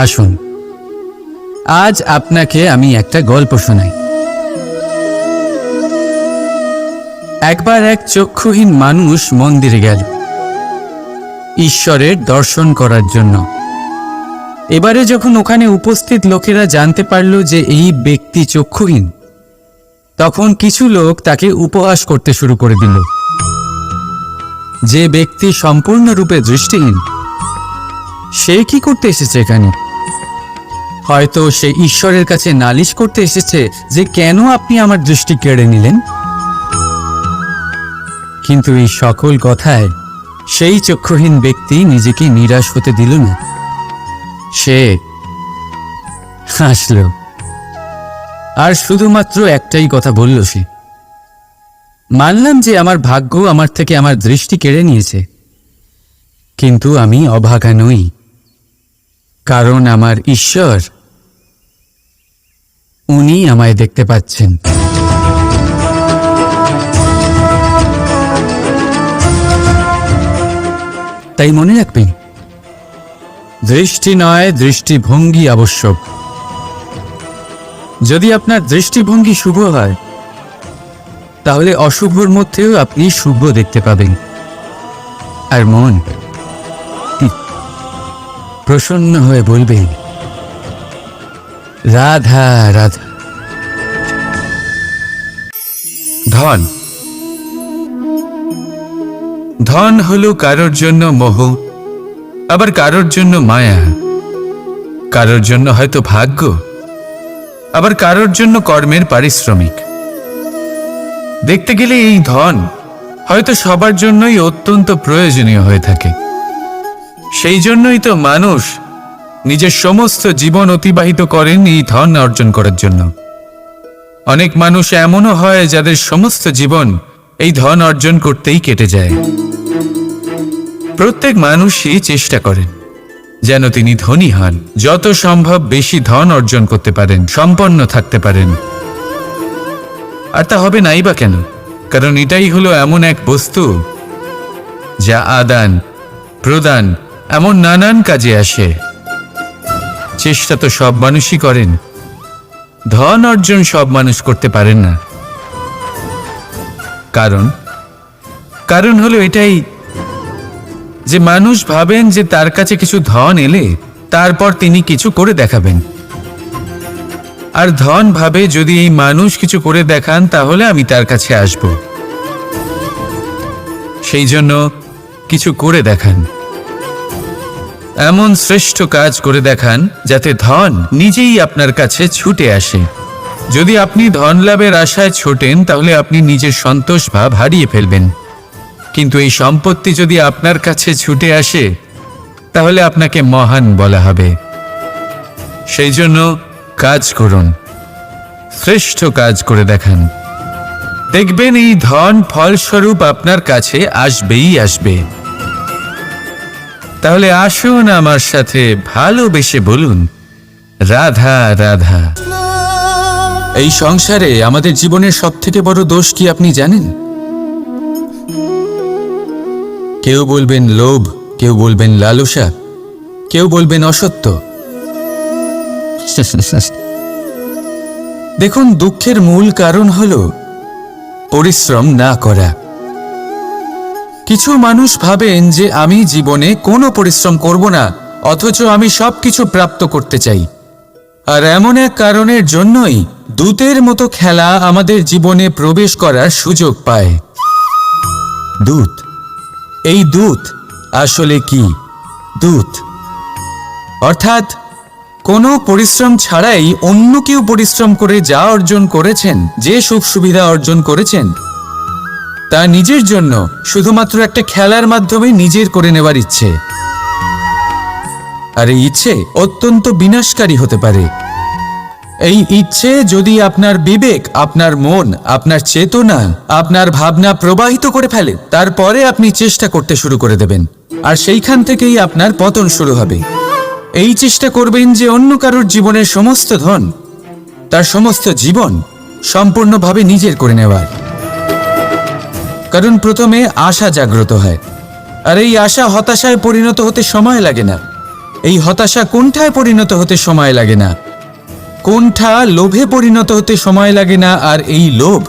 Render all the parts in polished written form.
আসুন, আজ আপনাকে আমি একটা গল্প শোনাই। একবার এক চক্ষুহীন মানুষ মন্দিরে গেল ঈশ্বরের দর্শন করার জন্য। এবারে যখন ওখানে উপস্থিত লোকেরা জানতে পারল যে এই ব্যক্তি চক্ষুহীন, তখন কিছু লোক তাকে উপহাস করতে শুরু করে দিল। যে ব্যক্তি সম্পূর্ণরূপে দৃষ্টিহীন, সে কি করতে এসেছে এখানে? হয়তো সে ঈশ্বরের কাছে নালিশ করতে এসেছে যে কেন আপনি আমার দৃষ্টি কেড়ে নিলেন। কিন্তু এই সকল কথায় সেই চক্ষুহীন ব্যক্তি নিজেকে নিরাশ হতে দিল না। সে হাসল আর শুধুমাত্র একটাই কথা বলল সে, মানলাম যে আমার ভাগ্য আমার থেকে আমার দৃষ্টি কেড়ে নিয়েছে, কিন্তু আমি অভাগা নই, কারণ আমার ঈশ্বর, উনি আমায় দেখতে পাচ্ছেন। তাই মনে রাখবেন, দৃষ্টি নয়, দৃষ্টিভঙ্গি আবশ্যক। যদি আপনার দৃষ্টিভঙ্গি শুভ হয়, তাহলে অশুভর মধ্যেও আপনি শুভ দেখতে পাবেন। আর মন প্রসন্ন হয়ে বলবে, রাধা রাধা। ধন ধন হলো কারোর জন্য মোহ, আবার কারোর জন্য মায়া, কারোর জন্য হয়তো ভাগ্য, আবার কারোর জন্য কর্মের পারিশ্রমিক। দেখতে গেলে এই ধন হয়তো সবার জন্যই অত্যন্ত প্রয়োজনীয় হয়ে থাকে। সেই জন্যই তো মানুষ নিজের সমস্ত জীবন অতিবাহিত করেন এই ধন অর্জন করার জন্য। অনেক মানুষ এমনও হয় যাদের সমস্ত জীবন এই ধন অর্জন করতেই কেটে যায়। প্রত্যেক মানুষই চেষ্টা করেন যেন তিনি ধনী হন, যত সম্ভব বেশি ধন অর্জন করতে পারেন, সম্পন্ন থাকতে পারেন। আর তা হবে নাই বা কেন? কারণ এটাই হলো এমন এক বস্তু যা আদান প্রদান এমন নানান কাজে আসে। চেষ্টা তো সব মানুষই করেন, ধন অর্জন সব মানুষ করতে পারেন না। কারণ হলো এটাই যে মানুষ ভাবেন যে তার কাছে কিছু ধন এলে তারপর তিনি কিছু করে দেখাবেন। আর ধন ভাবে যদি এই মানুষ কিছু করে দেখান তাহলে আমি তার কাছে আসব। সেই জন্য কিছু করে দেখান, এমন শ্রেষ্ঠ কাজ করে দেখান যাতে ধন নিজেই আপনার কাছে ছুটে আসে। যদি আপনি ধন লাভের আশায় ছোটেন তাহলে আপনি নিজের সন্তোষ ভাব হারিয়ে ফেলবেন। কিন্তু এই সম্পত্তি যদি আপনার কাছে ছুটে আসে তাহলে আপনাকে মহান বলা হবে। সেই জন্য কাজ করুন, শ্রেষ্ঠ কাজ করে দেখান, দেখবেন এই ধন ফলস্বরূপ আপনার কাছে আসবেই আসবে। তাহলে আসুন আমার সাথে ভালোবেসে বলুন, রাধা রাধা। এই সংসারে আমাদের জীবনের সবথেকে বড় দোষ কি আপনি জানেন? কেউ বলবেন লোভ, কেউ বলবেন লালসা, কেউ বলবেন অসত্য। দেখুন, দুঃখের মূল কারণ হলো পরিশ্রম না করা। কিছু মানুষ ভাবেন যে আমি জীবনে কোনো পরিশ্রম করব না, অথচ আমি সবকিছু প্রাপ্ত করতে চাই। আর এমন এক কারণের জন্যই দূতের মতো খেলা আমাদের জীবনে প্রবেশ করার সুযোগ পায়। দূত, এই দূত আসলে কি? দূত অর্থাৎ কোনো পরিশ্রম ছাড়াই অন্য কেউ পরিশ্রম করে যা অর্জন করেছেন, যে সুখ সুবিধা অর্জন করেছেন, তা নিজের জন্য শুধুমাত্র একটা খেলার মাধ্যমে নিজের করে নেবার ইচ্ছে। আর এই ইচ্ছে অত্যন্ত বিনাশকারী হতে পারে। এই ইচ্ছে যদি আপনার বিবেক, আপনার মন, আপনার চেতনা, আপনার ভাবনা প্রবাহিত করে ফেলে, তারপরে আপনি চেষ্টা করতে শুরু করে দেবেন, আর সেইখান থেকেই আপনার পতন শুরু হবে। এই চেষ্টা করবেন যে অন্য কারোর জীবনের সমস্ত ধন, তার সমস্ত জীবন সম্পূর্ণভাবে নিজের করে নেওয়ার। কারণ প্রথমে আশা জাগ্রত হয়, আর এই আশা হতাশায় পরিণত হতে সময় লাগে না। এই হতাশা কোনঠায় পরিণত হতে সময় লাগে না, কোনঠা লোভে পরিণত হতে সময় লাগে না, আর এই লোভ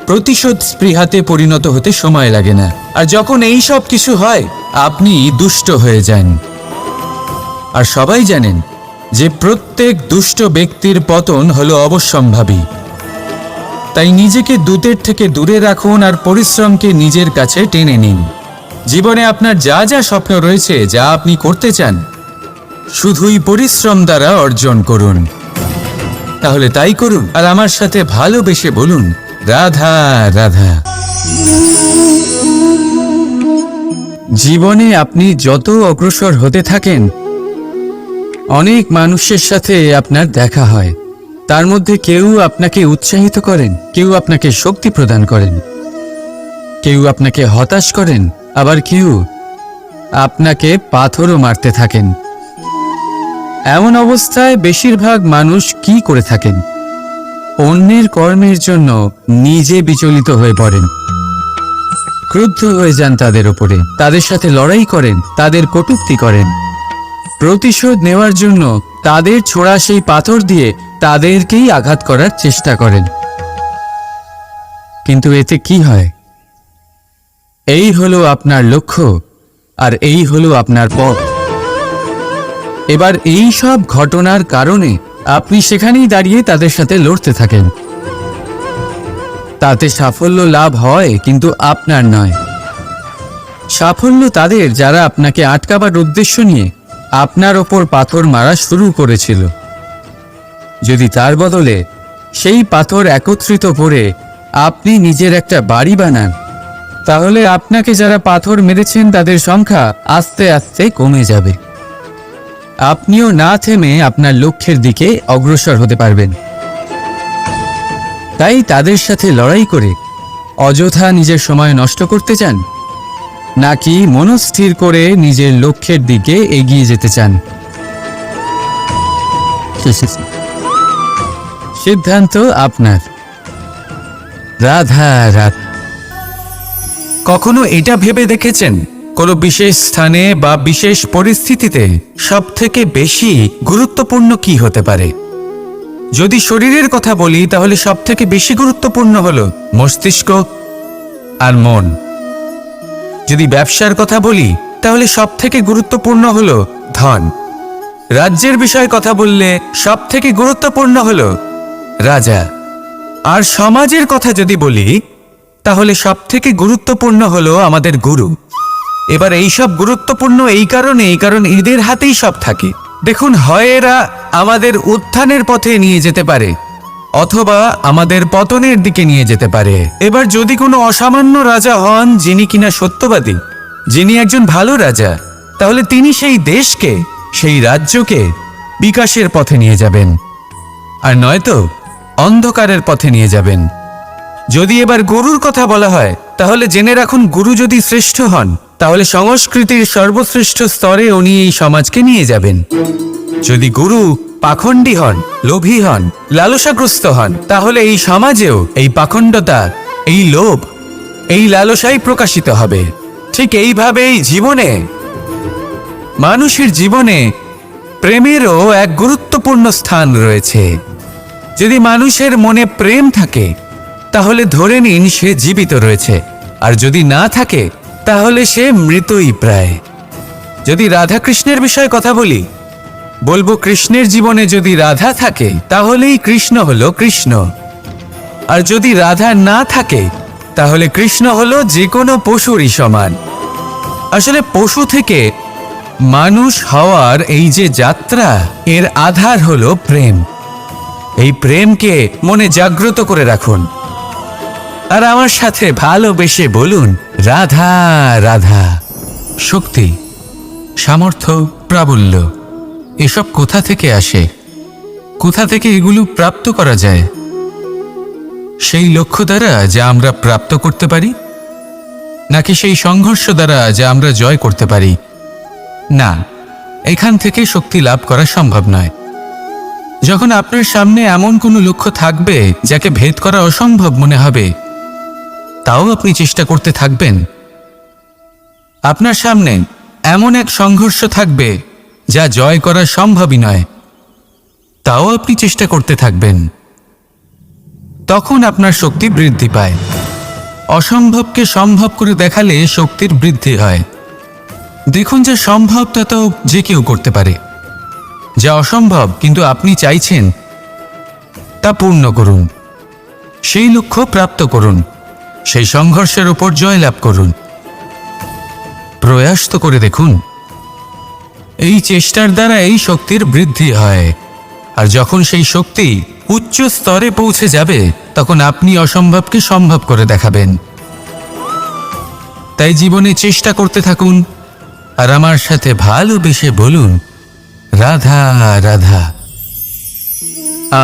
প্রতিশোধ স্পৃহাতে পরিণত হতে সময় লাগে না। আর যখন এই সব কিছু হয়, আপনি দুষ্ট হয়ে যান। আর সবাই জানেন যে প্রত্যেক দুষ্ট ব্যক্তির পতন হলো অবশ্যম্ভাবী। তাই নিজেকে দূতের থেকে দূরে রাখুন আর পরিশ্রমকে নিজের কাছে টেনে নিন। জীবনে আপনার যা যা স্বপ্ন রয়েছে, যা আপনি করতে চান, শুধুই পরিশ্রম দ্বারা অর্জন করুন। তাহলে তাই করুন আর আমার সাথে ভালোবেসে বলুন, রাধা রাধা। জীবনে আপনি যত অগ্রসর হতে থাকেন, অনেক মানুষের সাথে আপনার দেখা হয়। তার মধ্যে কেউ আপনাকে উৎসাহিত করেন, কেউ আপনাকে শক্তি প্রদান করেন, কেউ আপনাকে হতাশ করেন, আবার কেউ আপনাকে পাথরও মারতে থাকেন। এমন অবস্থায় বেশিরভাগ মানুষ কি করে থাকেন? অন্যের কর্মের জন্য নিজে বিচলিত হয়ে পড়েন, ক্রুদ্ধ হয়ে যান তাদের উপরে, তাদের সাথে লড়াই করেন, তাদের কটূক্তি করেন, প্রতিশোধ নেওয়ার জন্য তাদের ছোড়া সেই পাথর দিয়ে তাদেরকেই আঘাত করার চেষ্টা করেন। কিন্তু এতে কি হয়? এই হলো আপনার লক্ষ্য, আর এই হলো আপনার পথ। এবার এই সব ঘটনার কারণে আপনি সেখানেই দাঁড়িয়ে তাদের সাথে লড়তে থাকেন। তাতে সাফল্য লাভ হয়, কিন্তু আপনার নয়। সাফল্য তাদের যারা আপনাকে আটকাবার উদ্দেশ্য নিয়ে আপনার ওপর পাথর মারা শুরু করেছিল। যদি তার বদলে সেই পাথর একত্রিত করে আপনি নিজের একটা বাড়ি বানান, তাহলে আপনাকে যারা পাথর মেরেছেন তাদের সংখ্যা আস্তে আস্তে কমে যাবে। আপনিও না থেমে আপনার লক্ষ্যের দিকে অগ্রসর হতে পারবেন। তাই তাদের সাথে লড়াই করে অযথা নিজের সময় নষ্ট করতে চান, নাকি মনস্থির করে নিজের লক্ষ্যের দিকে এগিয়ে যেতে চান? সিদ্ধান্ত আপনার। রাধা রাধা। কখনো এটা ভেবে দেখেছেন কোনো বিশেষ স্থানে বা বিশেষ পরিস্থিতিতে সবথেকে বেশি গুরুত্বপূর্ণ কি হতে পারে? যদি শরীরের কথা বলি, তাহলে সবথেকে বেশি গুরুত্বপূর্ণ হলো মস্তিষ্ক আর মন। যদি ব্যবসার কথা বলি, তাহলে সবথেকে গুরুত্বপূর্ণ হলো ধন। রাজ্যের বিষয়ে কথা বললে সবথেকে গুরুত্বপূর্ণ হলো রাজা। আর সমাজের কথা যদি বলি, তাহলে সবথেকে গুরুত্বপূর্ণ হলো আমাদের গুরু। এবার এইসব গুরুত্বপূর্ণ এই কারণ এদের হাতেই সব থাকে। দেখুন, হয় এরা আমাদের উত্থানের পথে নিয়ে যেতে পারে, অথবা আমাদের পতনের দিকে নিয়ে যেতে পারে। এবার যদি কোনো অসামান্য রাজা হন, যিনি কিনা সত্যবাদী, যিনি একজন ভালো রাজা, তাহলে তিনি সেই দেশকে, সেই রাজ্যকে বিকাশের পথে নিয়ে যাবেন, আর নয়তো অন্ধকারের পথে নিয়ে যাবেন। যদি এবার গুরুর কথা বলা হয়, তাহলে জেনে রাখুন, গুরু যদি শ্রেষ্ঠ হন, তাহলে সংস্কৃতির সর্বশ্রেষ্ঠ স্তরে উনি এই সমাজকে নিয়ে যাবেন। যদি গুরু পাখণ্ডী হন, লোভী হন, লালসাগ্রস্ত হন, তাহলে এই সমাজেও এই পাখণ্ডতা, এই লোভ, এই লালসাই প্রকাশিত হবে। ঠিক এইভাবেই জীবনে, মানুষের জীবনে প্রেমেরও এক গুরুত্বপূর্ণ স্থান রয়েছে। যদি মানুষের মনে প্রেম থাকে, তাহলে ধরে নিন সে জীবিত রয়েছে, আর যদি না থাকে, তাহলে সে মৃতই প্রায়। যদি রাধা কৃষ্ণের বিষয়ে কথা বলি, বলবো কৃষ্ণের জীবনে যদি রাধা থাকে, তাহলেই কৃষ্ণ হলো কৃষ্ণ। আর যদি রাধা না থাকে, তাহলে কৃষ্ণ হলো যে কোনো পশুরই সমান। আসলে পশু থেকে মানুষ হওয়ার এই যে যাত্রা, এর আধার হলো প্রেম। এই প্রেমকে মনে জাগ্রত করে রাখুন, আর আমার সাথে ভালোবেসে বলুন, রাধা রাধা। শক্তি, সামর্থ্য, প্রাবল্য, এসব কোথা থেকে আসে? কোথা থেকে এগুলো প্রাপ্ত করা যায়? সেই লক্ষ্য দ্বারা যা আমরা প্রাপ্ত করতে পারি, নাকি সেই সংঘর্ষ দ্বারা যা আমরা জয় করতে পারি? না, এখান থেকে শক্তি লাভ করা সম্ভব নয়। যখন আপনার সামনে এমন কোনো লক্ষ্য থাকবে যাকে ভেদ করা অসম্ভব মনে হবে, তাও আপনি চেষ্টা করতে থাকবেন। আপনার সামনে এমন এক সংঘর্ষ থাকবে যা জয় করা সম্ভবই নয়, তাও আপনি চেষ্টা করতে থাকবেন। তখন আপনার শক্তি বৃদ্ধি পায়। অসম্ভবকে সম্ভব করে দেখালে শক্তির বৃদ্ধি হয়। দেখুন, যা সম্ভব তা তো যে কেউ করতে পারে। যা অসম্ভব কিন্তু আপনি চাইছেন, তা পূর্ণ করুন। সেই লক্ষ্য প্রাপ্ত করুন। সেই সংঘর্ষের উপর জয়লাভ করুন। প্রয়াস তো করে দেখুন। এই চেষ্টার দ্বারা এই শক্তির বৃদ্ধি হয়। আর যখন সেই শক্তি উচ্চ স্তরে পৌঁছে যাবে, তখন আপনি অসম্ভবকে সম্ভব করে দেখাবেন। তাই জীবনে চেষ্টা করতে থাকুন আর আমার সাথে ভালোবেসে বলুন, রাধা রাধা।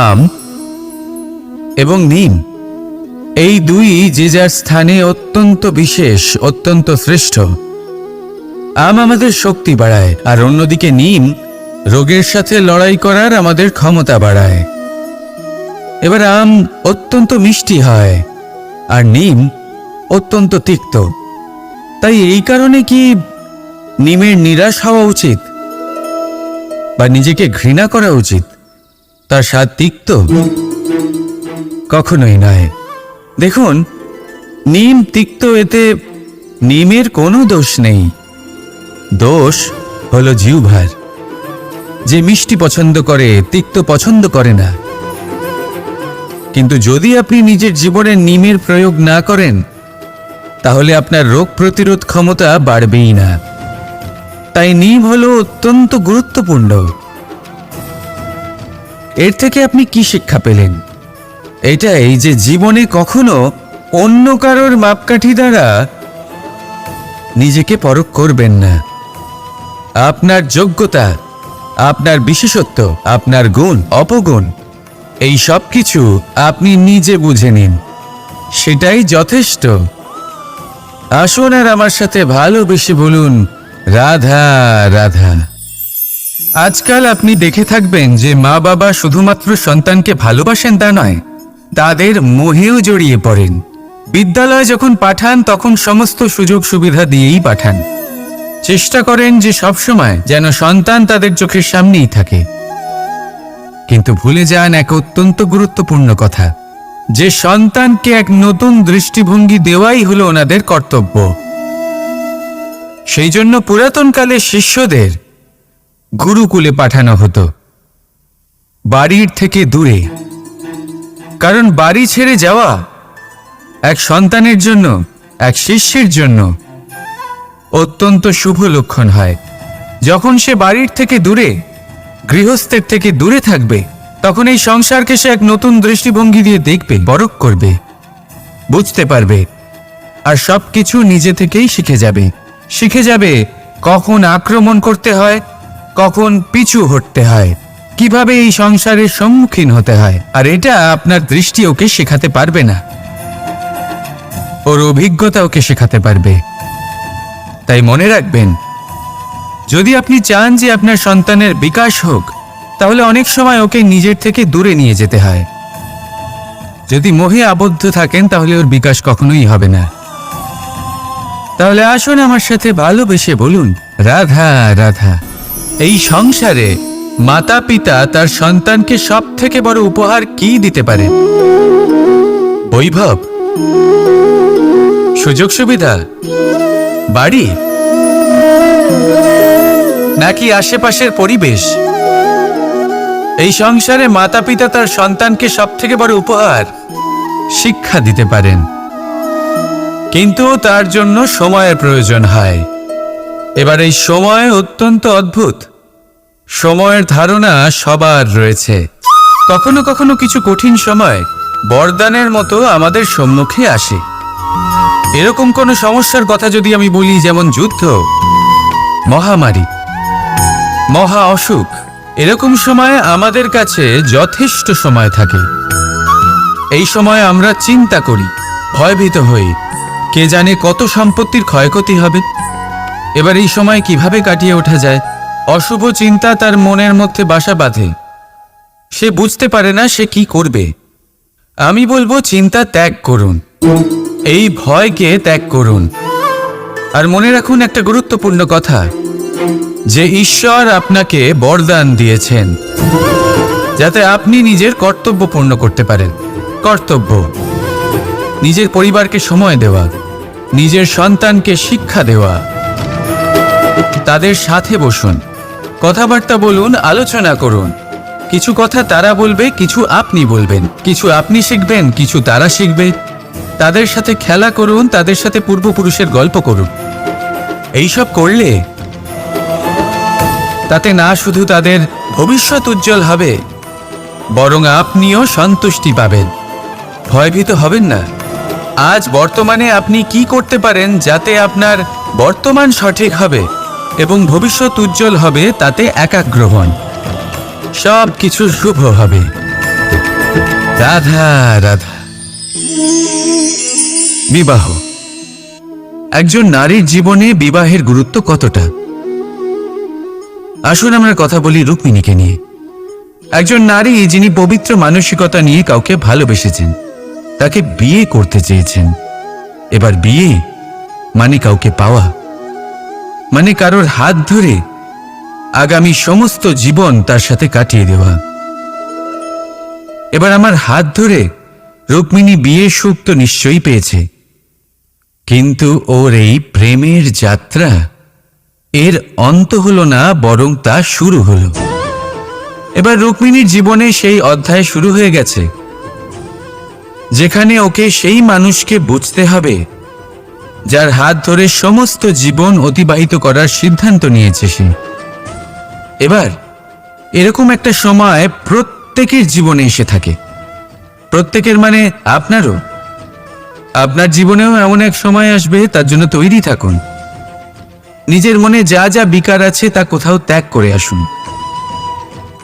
আম এবং নিম, এই দুই যে যার স্থানে অত্যন্ত বিশেষ, অত্যন্ত শ্রেষ্ঠ। আম আমাদের শক্তি বাড়ায়, আর অন্যদিকে নিম রোগের সাথে লড়াই করার আমাদের ক্ষমতা বাড়ায়। এবার আম অত্যন্ত মিষ্টি হয় আর নিম অত্যন্ত তিক্ত। তাই এই কারণে কি নিমের নিরাশ হওয়া উচিত বা নিজেকে ঘৃণা করা উচিত? তার স্বাদ তিক্ত? কখনোই নয়। দেখুন, নিম তিক্ত, এতে নিমের কোনো দোষ নেই। দোষ হলো জিহ্বার, যে মিষ্টি পছন্দ করে, তিক্ত পছন্দ করে না। কিন্তু যদি আপনি নিজের জীবনে নিমের প্রয়োগ না করেন, তাহলে আপনার রোগ প্রতিরোধ ক্ষমতা বাড়বেই না। তাই নিম হলো অত্যন্ত গুরুত্বপূর্ণ। এর থেকে আপনি কি শিক্ষা পেলেন? এটাই যে জীবনে কখনো অন্য কারোর মাপকাঠি দ্বারা নিজেকে পরখ করবেন না। আপনার যোগ্যতা, আপনার বিশেষত্ব, আপনার গুণ অপগুণ, এই সব কিছু আপনি নিজে বুঝে নিন, সেটাই যথেষ্ট। আসুন আর আমার সাথে ভালোবেসে বলুন, রাধা রাধা। আজকাল আপনি দেখে থাকবেন যে মা বাবা শুধুমাত্র সন্তানকে ভালোবাসেন তা নয়, তাদের মোহেও জড়িয়ে পড়েন। বিদ্যালয়ে যখন পাঠান তখন সমস্ত সুযোগ সুবিধা দিয়েই পাঠান। চেষ্টা করেন যে সবসময় যেন সন্তান তাদের চোখের সামনেই থাকে। কিন্তু ভুলে যান এক অত্যন্ত গুরুত্বপূর্ণ কথা, যে সন্তানকে এক নতুন দৃষ্টিভঙ্গি দেওয়াই হলো ওনাদের কর্তব্য। সেই জন্য পুরাতনকালে শিষ্যদের গুরুকুলে পাঠানো হতো, বাড়ির থেকে দূরে। কারণ বাড়ি ছেড়ে যাওয়া এক সন্তানের জন্য, এক শিষ্যের জন্য অত্যন্ত শুভ লক্ষণ হয়। যখন সে বাড়ির থেকে দূরে, গৃহস্থের থেকে দূরে থাকবে, তখন এই সংসারকে সে এক নতুন দৃষ্টিভঙ্গি দিয়ে দেখবে, পরখ করবে, বুঝতে পারবে, আর সবকিছু নিজে থেকেই শিখে যাবে কখন আক্রমণ করতে হয়, কখন পিছু হটতে হয়, কিভাবে এই সংসারের সম্মুখীন হতে হয়। আর এটা আপনার দৃষ্টি ওকে শেখাতে পারবে না, ওর অভিজ্ঞতা ওকে শেখাতে পারবে। তাই মনে রাখবেন, যদি আপনি চান যে আপনার সন্তানের বিকাশ হোক, তাহলে অনেক সময় ওকে নিজের থেকে দূরে নিয়ে যেতে হয়। যদি মোহে আবদ্ধ থাকেন, তাহলে ওর বিকাশ কখনোই হবে না। তাহলে আসুন আমার সাথে ভালোবেসে বলুন, রাধা রাধা। এই সংসারে মাতা পিতা তার সন্তানকে সব থেকে বড় উপহার কি দিতে পারে? বৈভব, সুযোগ সুবিধা, বাড়ি, নাকি আশেপাশের পরিবেশ? এই সংসারে মাতা পিতা তার সন্তানকে সব থেকে বড় উপহার শিক্ষা দিতে পারেন, কিন্তু তার জন্য সময়ের প্রয়োজন হয়। এবার এই সময় অত্যন্ত অদ্ভুত। সময়ের ধারণা সবার রয়েছে। কখনো কখনো কিছু কঠিন সময় বরদানের মতো আমাদের সম্মুখে আসে। এরকম কোনো সমস্যার কথা যদি আমি বলি, যেমন যুদ্ধ, মহামারী, মহা অসুখ, এরকম সময় আমাদের কাছে যথেষ্ট সময় থাকে। এই সময় আমরা চিন্তা করি, ভয়ভীত হই, কে জানে কত সম্পত্তির ক্ষয়ক্ষতি হবে। এবার এই সময় কিভাবে কাটিয়ে ওঠা যায়? অশুভ চিন্তা তার মনের মধ্যে বাসা বাঁধে, সে বুঝতে পারে না সে কি করবে। আমি বলবো, চিন্তা ত্যাগ করুন, এই ভয়কে ত্যাগ করুন। আর মনে রাখুন একটা গুরুত্বপূর্ণ কথা, যে ঈশ্বর আপনাকে বরদান দিয়েছেন যাতে আপনি নিজের কর্তব্য পূর্ণ করতে পারেন। কর্তব্য, নিজের পরিবারকে সময় দেওয়া, নিজের সন্তানকে শিক্ষা দেওয়া, তাদের সাথে বসুন, কথাবার্তা বলুন, আলোচনা করুন। কিছু কথা তারা বলবে, কিছু আপনি বলবেন, কিছু আপনি শিখবেন, কিছু তারা শিখবে। তাদের সাথে খেলা করুন, তাদের সাথে পূর্বপুরুষের গল্প করুন। এইসব করলে তাতে না শুধু তাদের ভবিষ্যৎ উজ্জ্বল হবে, বরং আপনিও সন্তুষ্টি পাবেন। ভয়ভীত হবেন না। আজ বর্তমানে আপনি কি করতে পারেন যাতে আপনার বর্তমান সঠিক হবে এবং ভবিষ্যৎ উজ্জ্বল হবে, তাতে একাগ্র হন। সব কিছু শুভ হবে। রাধা রাধা। বিবাহ। একজন নারীর জীবনে বিবাহের গুরুত্ব কতটা? আসুন আমরা কথা বলি রুক্মিণীকে নিয়ে। একজন নারী যিনি পবিত্র মানসিকতা নিয়ে কাউকে ভালোবেসেছেন, তাকে বিয়ে করতে চেয়েছেন। এবার বিয়ে মানে কাউকে পাওয়া, মানে কারোর হাত ধরে আগামী সমস্ত জীবন তার সাথে কাটিয়ে দেওয়া। এবার আমার হাত ধরে রুক্মিণী বিয়ের সুখ তো নিশ্চয়ই পেয়েছে, কিন্তু ওর এই প্রেমের যাত্রা এর অন্ত হলো না, বরং তা শুরু হলো। এবার রুক্মিণীর জীবনে সেই অধ্যায় শুরু হয়ে গেছে যেখানে ওকে সেই মানুষকে বুঝতে হবে যার হাত ধরে সমস্ত জীবন অতিবাহিত করার সিদ্ধান্ত নিয়েছে সে। এবার এরকম একটা সময় প্রত্যেকের জীবনে এসে থাকে। প্রত্যেকের মানে আপনারও। আপনার জীবনেও এমন এক সময় আসবে, তার জন্য তৈরি থাকুন। নিজের মনে যা যা বিকার আছে তা কোথাও ত্যাগ করে আসুন,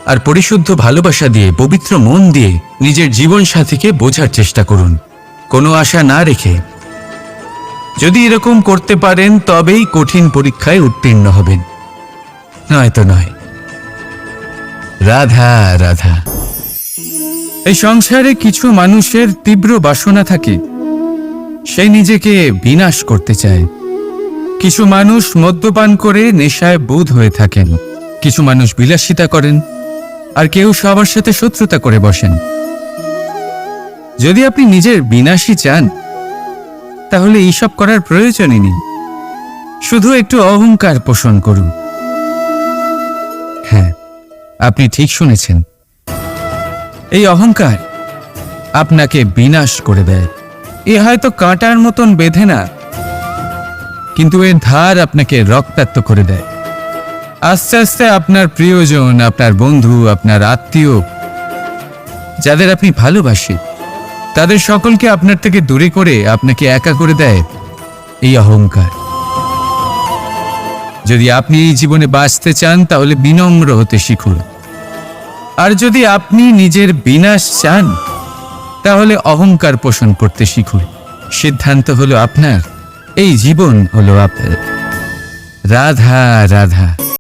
আর পরিশুদ্ধ ভালোবাসা দিয়ে, পবিত্র মন দিয়ে নিজের জীবন সাথীকে বোঝার চেষ্টা করুন, কোনো আশা না রেখে। যদি এরকম করতে পারেন তবেই কঠিন পরীক্ষায় উত্তীর্ণ হবেন, নয়তো নয়। রাধা রাধা। এই সংসারে কিছু মানুষের তীব্র বাসনা থাকে, সে নিজেকে বিনাশ করতে চায়। কিছু মানুষ মদ্যপান করে নেশায় বুঁদ হয়ে থাকেন, কিছু মানুষ বিলাসিতা করেন, আর কেউ সবার সাথে শত্রুতা করে বসেন। যদি আপনি নিজের বিনাশই চান তাহলে এইসব করার প্রয়োজনই নেই। শুধু একটু অহংকার পোষণ করুন। হ্যাঁ, আপনি ঠিক শুনেছেন, এই অহংকার আপনাকে বিনাশ করে দেয়। এ হয়তো কাঁটার মতন বেঁধে না, কিন্তু এর ধার আপনাকে রক্তাক্ত করে দেয়। আস্তে আস্তে আপনার প্রিয়জন, আপনার বন্ধু, আপনার আত্মীয়, যাদের আপনি ভালোবাসেন, তাদের সকলকে আপনার থেকে দূরে করে আপনাকে একা করে দেয় এই অহংকার। যদি আপনি এই জীবনে বাঁচতে চান তাহলে বিনম্র হতে শিখুন, আর যদি আপনি নিজের বিনাশ চান তাহলে অহংকার পোষণ করতে শিখুন। সিদ্ধান্ত হলো আপনার, এই জীবন হলো আপনার। রাধা রাধা।